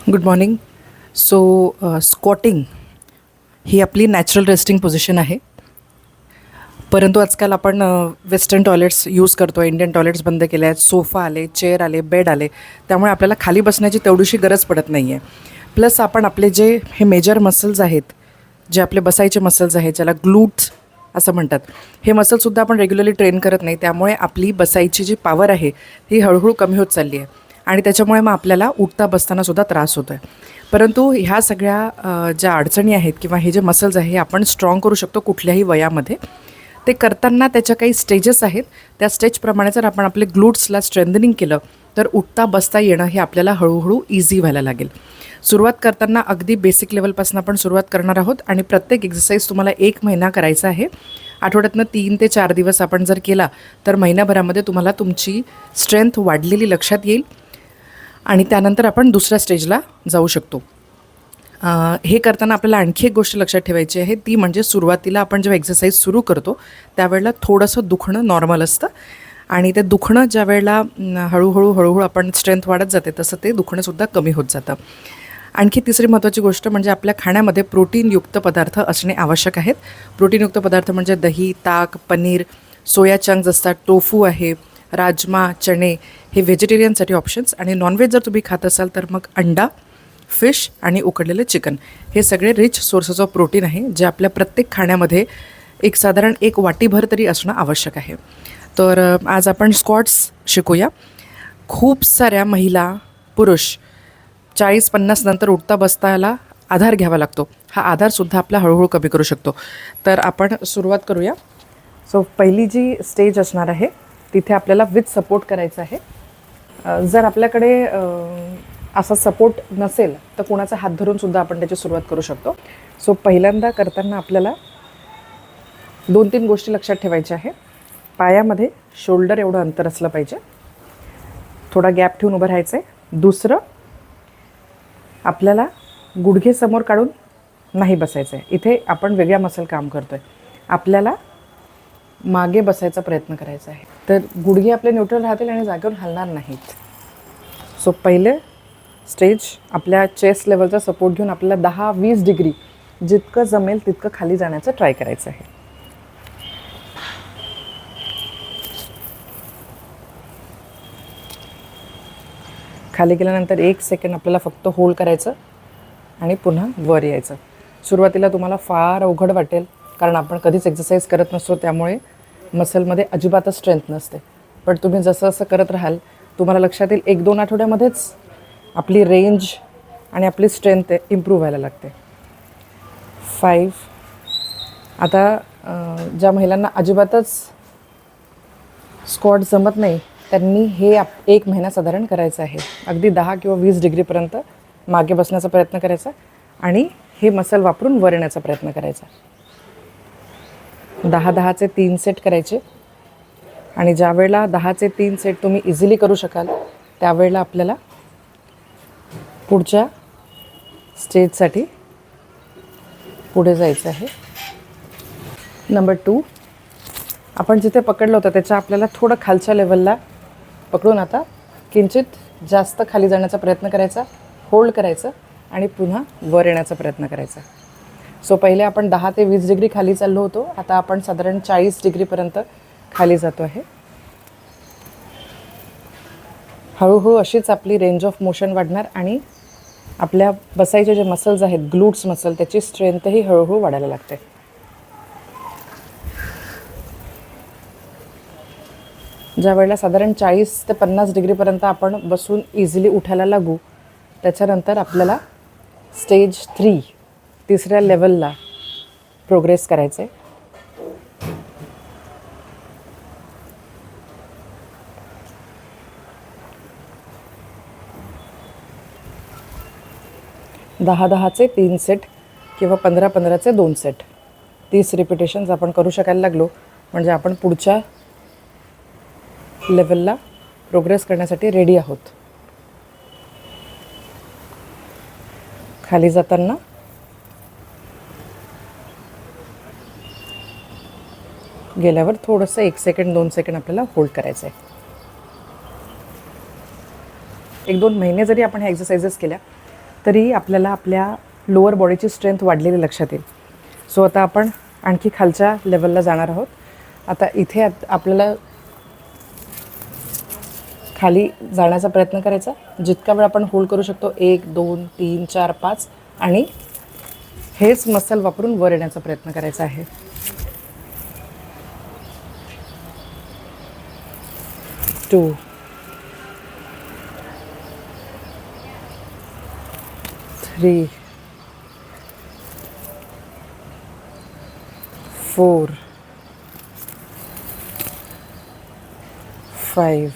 Good morning. So squatting ही आपली natural resting position आहे. परंतु आजकाल आपण वेस्टर्न टॉयलेट्स यूज करतो. इंडियन टॉयलेट्स बंद केले आहेत. सोफा आले, चेअर आले, बेड आले. त्यामुळे आपल्याला खाली बसण्याची तेवढीशी गरज पडत नाही आहे. प्लस आपण आपले जे हे मेजर मसल्स आहेत, जे आपले बसायचे मसल्स आहेत, ज्याला ग्लूट्स असं म्हणतात, हे मसल्ससुद्धा आपण रेग्युलरली ट्रेन करत नाही. त्यामुळे आपली बसायची जी पॉवर आहे ही हळूहळू कमी होत चालली आहे आणि त्याच्यामुळे मग आपल्याला उठता बसतानासुद्धा त्रास होतो आहे. परंतु ह्या सगळ्या ज्या अडचणी आहेत किंवा हे जे मसल्स आहे हे आपण स्ट्रॉंग करू शकतो कुठल्याही वयामध्ये. ते करताना त्याच्या काही स्टेजेस आहेत. त्या स्टेजप्रमाणे जर आपण आपले ग्लूट्सला स्ट्रेंथनिंग केलं तर उठता बसता येणं हे आपल्याला हळूहळू इझी व्हायला लागेल. सुरुवात करताना अगदी बेसिक लेवलपासून आपण सुरुवात करणार आहोत आणि प्रत्येक एक्सरसाइज तुम्हाला 1 महिना करायचा आहे. आठवड्यातनं 3 ते 4 दिवस आपण जर केला तर महिन्याभरामध्ये तुम्हाला तुमची स्ट्रेंथ वाढलेली लक्षात येईल आणि त्यानंतर आपण दुसऱ्या स्टेजला जाऊ शकतो. हे करताना आपल्याला आणखी एक गोष्ट लक्षात ठेवायची आहे, ती म्हणजे सुरुवातीला आपण जेव्हा एक्सरसाइज सुरू करतो त्यावेळेला थोडंसं दुखणं नॉर्मल असतं आणि ते दुखणं ज्या वेळेला हळूहळू आपण स्ट्रेंथ वाढत जाते तसं ते दुखणंसुद्धा कमी होत जातं. आणखी तिसरी महत्त्वाची गोष्ट म्हणजे आपल्या खाण्यामध्ये प्रोटीनयुक्त पदार्थ असणे आवश्यक आहेत. प्रोटीनयुक्त पदार्थ म्हणजे दही, ताक, पनीर, सोया चंक्स असतात, टोफू आहे, राजमा, चणे हे व्हेजिटेरियनसाठी ऑप्शन्स. आणि नॉनव्हेज जर तुम्ही खात असाल तर मग अंडा, फिश आणि उकडलेले चिकन हे सगळे रिच सोर्सेस ऑफ प्रोटीन आहे, जे आपल्या प्रत्येक खाण्यामध्ये साधारण 1 वाटीभर तरी असणं आवश्यक आहे. तर आज आपण स्क्वॉट्स शिकूया. खूप साऱ्या महिला, पुरुष 40-50 नंतर उठता बसताला आधार घ्यावा लागतो. हा आधारसुद्धा आपला हळूहळू कमी करू शकतो. तर आपण सुरुवात करूया. सो पहिली जी स्टेज असणार आहे तिथे आपल्याला विथ सपोर्ट करायचं आहे. जर आपल्याकडे असा सपोर्ट नसेल तर कोणाचा हात धरूनसुद्धा आपण त्याची सुरुवात करू शकतो. सो पहिल्यांदा करताना आपल्याला 2-3 गोष्टी लक्षात ठेवायच्या आहे. पायामध्ये शोल्डर एवढं अंतर असलं पाहिजे. थोडा गॅप ठेवून उभं राहायचं आहे. दुसरं, आपल्याला गुडघे समोर काढून नाही बसायचं आहे. इथे आपण वेगळ्या मसल काम करतो आहे. आपल्याला मागे बसायचा प्रयत्न करायचा आहे. तर गुडघे आपले न्यूट्रल राहतील आणि जागेवर हलणार नाहीत. सो पहिले स्टेज आपल्या चेस्ट लेवलचा सपोर्ट घेऊन आपल्याला 10-20 डिग्री जितकं जमेल तितकं खाली जाण्याचं ट्राय करायचं आहे. खाली गेल्यानंतर 1 सेकंड आपल्याला फक्त होल्ड करायचं आणि पुन्हा वर यायचं. सुरुवातीला तुम्हाला फार अवघड वाटेल कारण आपण कधीच एक्सरसाइज करत नसतो, त्यामुळे मसलमध्ये अजिबातच स्ट्रेंथ नसते. पण तुम्ही जसं जसं करत राहाल तुम्हाला लक्षात येईल 1-2 आठवड्यामध्येच आपली रेंज आणि आपली स्ट्रेंथ इम्प्रूव्ह व्हायला लागते. 5. आता ज्या महिलांना अजिबातच स्क्वॉट जमत नाही त्यांनी हे 1 महिना साधारण करायचं आहे. अगदी 10 किंवा 20 डिग्रीपर्यंत मागे बसण्याचा प्रयत्न करायचा आणि हे मसल वापरून वर येण्याचा प्रयत्न करायचा. 10-10चे 3 सेट करायचे आणि ज्या वेळेला 10चे 3 सेट तुम्ही इझिली करू शकाल त्यावेळेला आपल्याला पुढच्या स्टेजसाठी पुढे जायचं आहे. नंबर 2, आपण जिथे पकडलं होतं त्याच्या आपल्याला थोडं खालच्या लेवलला पकडून आता किंचित जास्त खाली जाण्याचा प्रयत्न करायचा, होल्ड करायचं आणि पुन्हा वर येण्याचा प्रयत्न करायचा. सो पहिले आपण 10 ते 20 डिग्री खाली चाललो होतो, आता आपण साधारण 40 डिग्रीपर्यंत खाली जातो आहे. हळूहळू अशीच आपली रेंज ऑफ मोशन वाढणार आणि आपल्या बसायचे जे मसल्स आहेत, ग्लूट्स मसल, त्याची स्ट्रेंथही हळूहळू वाढायला लागते. ज्या वेळेला साधारण 40 ते 50 डिग्रीपर्यंत आपण बसून इझिली उठायला लागू त्याच्यानंतर आपल्याला स्टेज 3 तिसऱ्या लेवलला प्रोग्रेस करायचं आहे. दहाचे 3 सेट किंवा 15-15चे 2 सेट, 30 रिपिटेशन्स आपण करू शकायला लागलो म्हणजे आपण पुढच्या लेवलला प्रोग्रेस करण्यासाठी रेडी आहोत. खाली जाताना गेल्यावर थोडंसं 1 सेकंड 2 सेकंड आपल्याला होल्ड करायचं आहे. 1-2 महिने जरी आपण ह्या एक्सरसाइजेस केल्या तरी आपल्याला आपल्या लोअर बॉडीची स्ट्रेंथ वाढलेली लक्षात येईल. सो आता आपण आणखी खालच्या लेवलला जाणार आहोत. आता इथे आपल्याला खाली जाण्याचा प्रयत्न करायचा. जितका वेळ आपण होल्ड करू शकतो, 1 2 3 4 5, आणि हेच मसल वापरून वर येण्याचा प्रयत्न करायचा आहे. 2 3 4 5.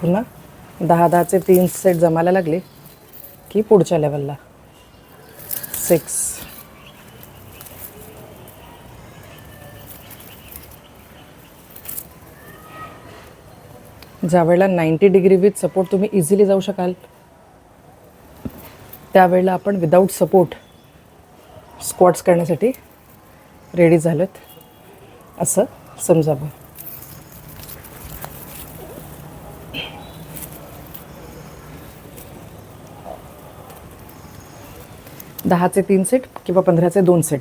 पुन्हा 10-10चे 3 सेट जमायला लागले की पुढच्या लेवलला 6. ज्यावेळेला 90 डिग्री विथ सपोर्ट तुम्ही इझिली जाऊ शकाल, त्यावेळेला आपण विदाऊट सपोर्ट स्क्वॉट्स करण्यासाठी रेडी झालेत असं समजावं. दहाचे 3 सेट किंवा 15चे 2 सेट.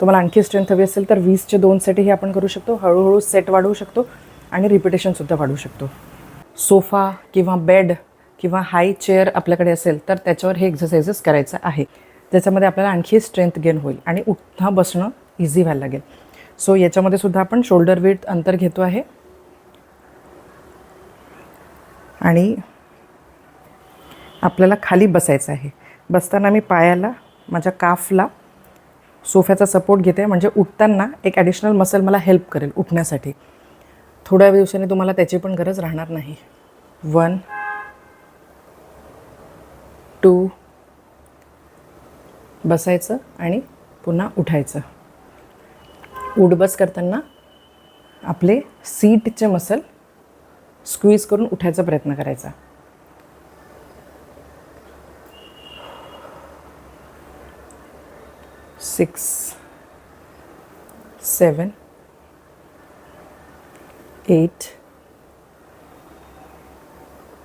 तुम्हाला आणखी स्ट्रेंथ हवी असेल तर 20चे 2 सेटही आपण करू शकतो. हळूहळू सेट वाढवू शकतो आणि रिपिटेशनसुद्धा वाढवू शकतो. सोफा किंवा बेड किंवा हाय चेअर आपल्याकडे असेल तर त्याच्यावर हे एक्सरसाइजेस करायचं आहे, ज्याच्यामध्ये आपल्याला आणखी स्ट्रेंथ गेन होईल आणि उठणं बसणं इझी व्हायला लागेल. सो याच्यामध्ये सुद्धा आपण शोल्डर विड्थ अंतर घेतो आहे आणि आपल्याला खाली बसायचं आहे. बसताना मी पायाला, माझ्या काफला सोफ्याचा सपोर्ट घेते, म्हणजे उठताना एक ॲडिशनल मसल मला हेल्प करेल उठण्यासाठी. थोड्या दिवसांनी तुम्हाला त्याची पण गरज राहणार नाही. 1 2 बसायचं आणि पुन्हा उठायचं. उठबस करताना आपले सीटचे मसल स्क्वीज करून उठायचा प्रयत्न करायचा. 6 7 8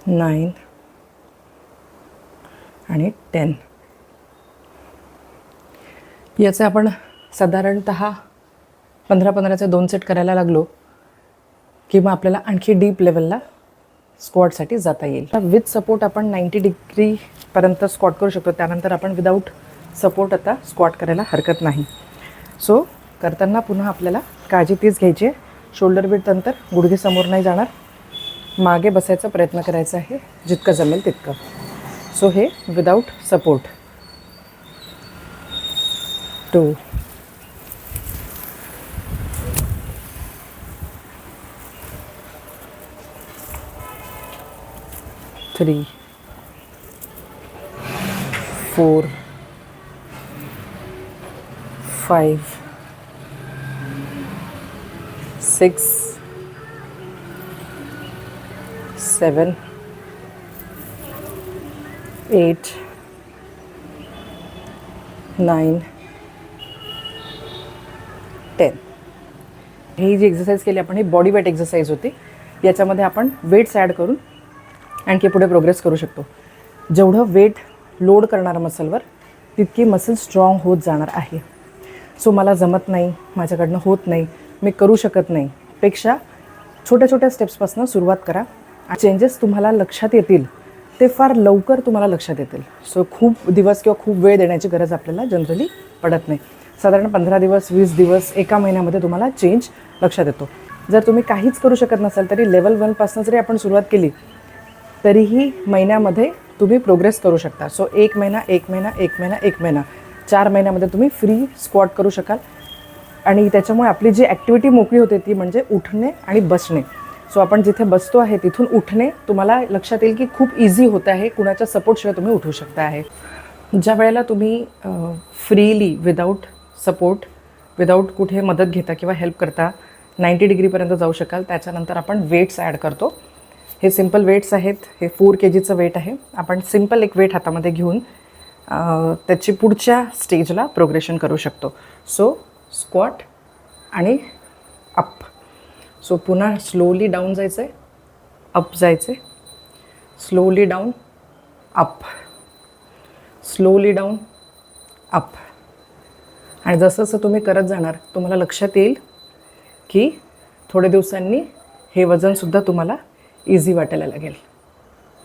9 आणि 10. याचे आपण साधारणतः 15-15चे 2 सेट करायला लागलो की मग आपल्याला आणखी डीप लेवलला स्क्वॉटसाठी जाता येईल. विथ सपोर्ट आपण 90 डिग्रीपर्यंत स्क्वॉट करू शकतो. त्यानंतर आपण विदाऊट सपोर्ट आता स्क्वॉट करायला हरकत नाही. सो करताना पुन्हा आपल्याला काळजी तीच घ्यायची आहे. शोल्डर विड्थ अंतर, गुडघे समोर नाही जाणार, मागे बसायचा प्रयत्न करायचा आहे जितकं जमेल तितकं. सो हे विदाऊट सपोर्ट. 2 3 4 5 6 7 8 9 10. ही जी एक्सरसाइज केली आपण, ही बॉडी वेट एक्सरसाइज होती. याच्यामध्ये आपण वेट्स ॲड करून आणखी पुढे प्रोग्रेस करू शकतो. जेवढं वेट लोड करणारं मसलवर तितकी मसल स्ट्रॉंग होत जाणार आहे. सो मला जमत नाही, माझ्याकडनं होत नाही, मी करू शकत नाही पेक्षा छोट्या छोट्या स्टेप्सपासून सुरुवात करा. चेंजेस तुम्हाला लक्षात येतील ते फार लवकर तुम्हाला लक्षात येतील. सो खूप दिवस किंवा खूप वेळ देण्याची गरज आपल्याला जनरली पडत नाही. साधारण 15 दिवस 20 दिवस एका महिन्यामध्ये तुम्हाला चेंज लक्षात येतो. जर तुम्ही काहीच करू शकत नसाल तरी लेवल 1पासून जरी आपण सुरुवात केली तरीही महिन्यामध्ये तुम्ही प्रोग्रेस करू शकता. सो 1 महिना 1 महिना 1 महिना 1 महिना 4 महिन्यामध्ये तुम्ही फ्री स्क्वॉट करू शकाल. आणि त्याच्यामुळे आपली जी ॲक्टिव्हिटी मोकळी होते ती म्हणजे उठणे आणि बसणे. सो आपण जिथे बसतो आहे तिथून उठणे तुम्हाला लक्षात येईल की खूप इझी होत आहे. कुणाच्या सपोर्टशिवाय तुम्ही उठू शकता आहे. ज्या वेळेला तुम्ही फ्रीली विदाऊट सपोर्ट, विदाऊट कुठे मदत घेता किंवा हेल्प करता 90 डिग्रीपर्यंत जाऊ शकाल. त्याच्यानंतर आपण वेट्स ॲड करतो. हे सिम्पल वेट्स आहेत. हे 4 kgचं वेट आहे. आपण सिम्पल एक वेट हातामध्ये घेऊन त्याची पुढच्या स्टेजला प्रोग्रेशन करू शकतो. सो स्क्वॉट आणि अप. सो पुन्हा स्लोली डाऊन जायचं आहे, अप जायचं आहे, slowly down, up, slowly down, up. आणि जसं जसं तुम्ही करत जाणार तुम्हाला लक्षात येईल की थोड्या दिवसांनी हे वजनसुद्धा तुम्हाला इझी वाटायला लागेल.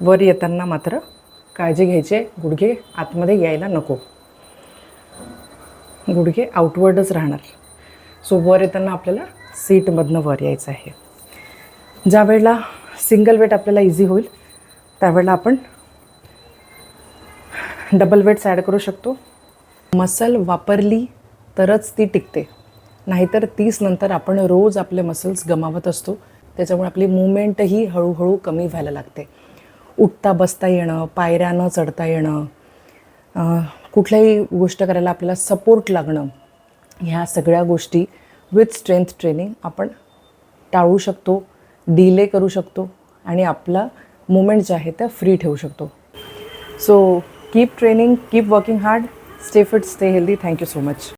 वर येताना मात्र काळजी घ्यायची, गुडघे आतमध्ये यायला नको, गुडघे आउटवर्डच राहणार. सो वर येताना आपल्याला सीटमधनं वर यायचं आहे. ज्या वेळेला सिंगल वेट आपल्याला इझी होईल त्यावेळेला आपण डबल वेट्स ॲड करू शकतो. मसल वापरली तरच ती टिकते, नाहीतर 30 नंतर आपण रोज आपले मसल्स गमावत असतो. त्याच्यामुळे आपली मूवमेंटही हळूहळू कमी व्हायला लागते. उठता बसता येणं, पायऱ्या न चढता येणं, कुठल्याही गोष्ट करायला आपल्याला सपोर्ट लागणं, ह्या सगळ्या गोष्टी विथ स्ट्रेंथ ट्रेनिंग आपण टाळू शकतो, डिले करू शकतो आणि आपला मुवमेंट जे आहे त्या फ्री ठेवू शकतो. So keep training, keep working hard, stay fit, stay healthy. Thank you so much.